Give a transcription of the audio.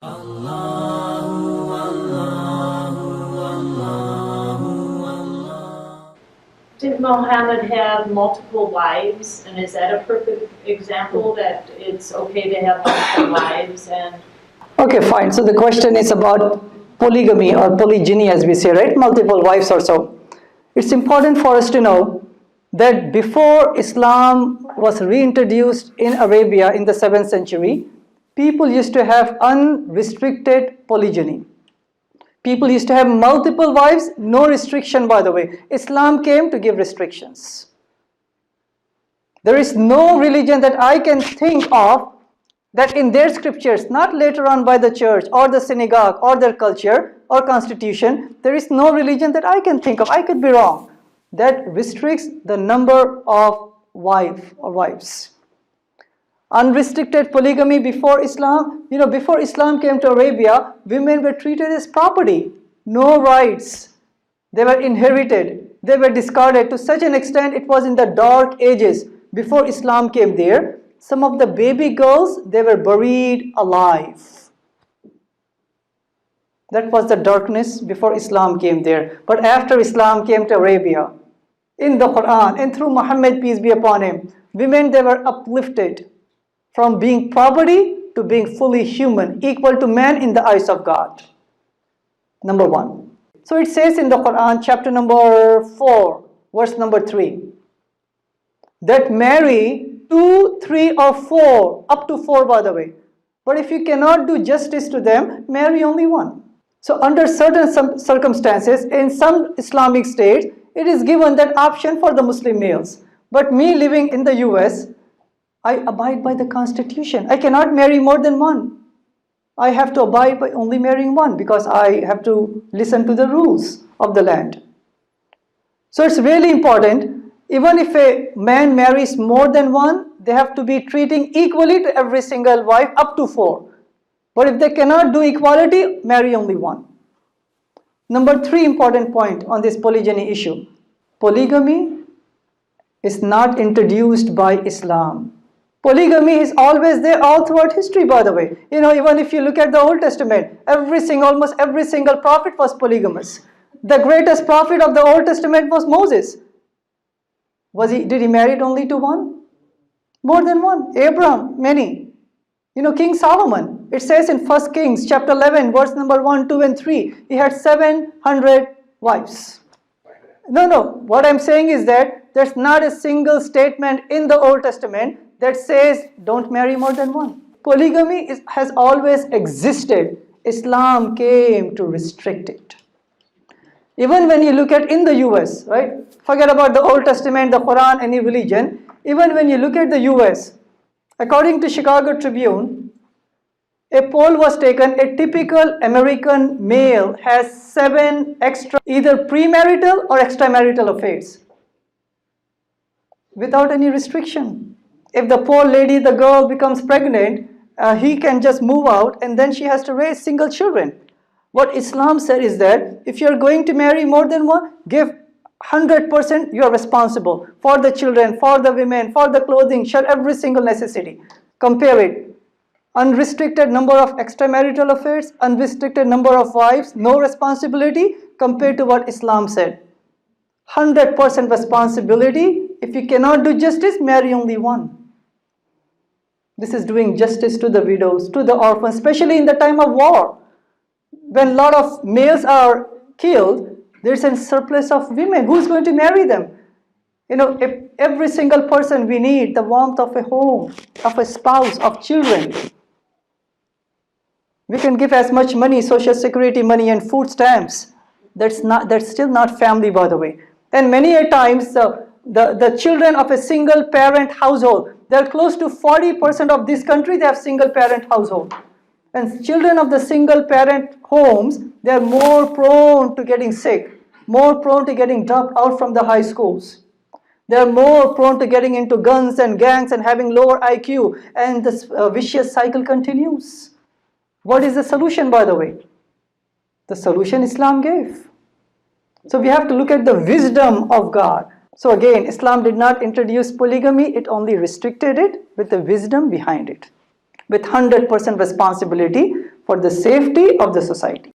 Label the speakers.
Speaker 1: Did Muhammad have multiple wives, and is that a perfect example that it's okay to have multiple wives? And
Speaker 2: Okay, fine. So the question is about polygamy or polygyny, as we say, right? Multiple wives or so. It's important for us to know that before Islam was reintroduced in Arabia in the 7th century, people used to have unrestricted polygyny. People used to have multiple wives, no restriction, by the way. Islam came to give restrictions. There is no religion that I can think of that in their scriptures, not later on by the church or the synagogue or their culture or constitution, there is no religion that I can think of, I could be wrong, that restricts the number of wives. Unrestricted polygamy before Islam, before Islam came to Arabia, women were treated as property, no rights. They were inherited, they were discarded to such an extent it was in the dark ages before Islam came there. Some of the baby girls, they were buried alive. That was the darkness before Islam came there. But after Islam came to Arabia, in the Quran and through Muhammad, peace be upon him, women, they were uplifted from being property to being fully human, equal to man in the eyes of God. Number one. So it says in the Quran, chapter number 4, verse number 3, that marry 2, 3 or 4, up to 4 by the way. But if you cannot do justice to them, marry only one. So under certain circumstances, in some Islamic states, it is given that option for the Muslim males. But me living in the US, I abide by the constitution. I cannot marry more than one. I have to abide by only marrying one because I have to listen to the rules of the land. So it's really important, even if a man marries more than one, they have to be treating equally to every single wife up to 4. But if they cannot do equality, marry only one. Number 3 important point on this polygyny issue. Polygamy is not introduced by Islam. Polygamy is always there all throughout history, by the way. Even if you look at the Old Testament, almost every single prophet was polygamous. The greatest prophet of the Old Testament was Moses. Did he marry only to one? More than one. Abraham, many. King Solomon, it says in 1 Kings chapter 11, verse number 1, 2 and 3, he had 700 wives. No, what I'm saying is that there's not a single statement in the Old Testament that says don't marry more than one. Polygamy has always existed. Islam came to restrict it. Even when you look at in the US, right? Forget about the Old Testament, the Quran, any religion. Even when you look at the US, according to Chicago Tribune, a poll was taken, a typical American male has 7 extra, either premarital or extramarital affairs, without any restriction. If the poor lady, the girl becomes pregnant, he can just move out and then she has to raise single children. What Islam said is that if you're going to marry more than one, give 100%, you are responsible for the children, for the women, for the clothing, share every single necessity. Compare it. Unrestricted number of extramarital affairs, unrestricted number of wives, no responsibility, compared to what Islam said. 100% responsibility. If you cannot do justice, marry only one. This is doing justice to the widows, to the orphans, especially in the time of war. When a lot of males are killed, there's a surplus of women. Who's going to marry them? If every single person, we need the warmth of a home, of a spouse, of children. We can give as much money, social security money and food stamps. That's still not family, by the way. And many a times, the children of a single parent household, they're close to 40% of this country, they have single parent household. And children of the single parent homes, they're more prone to getting sick, more prone to getting dropped out from the high schools. They're more prone to getting into guns and gangs and having lower IQ, and this vicious cycle continues. What is the solution, by the way? The solution Islam gave. So we have to look at the wisdom of God. So again, Islam did not introduce polygamy, it only restricted it with the wisdom behind it. With 100% responsibility for the safety of the society.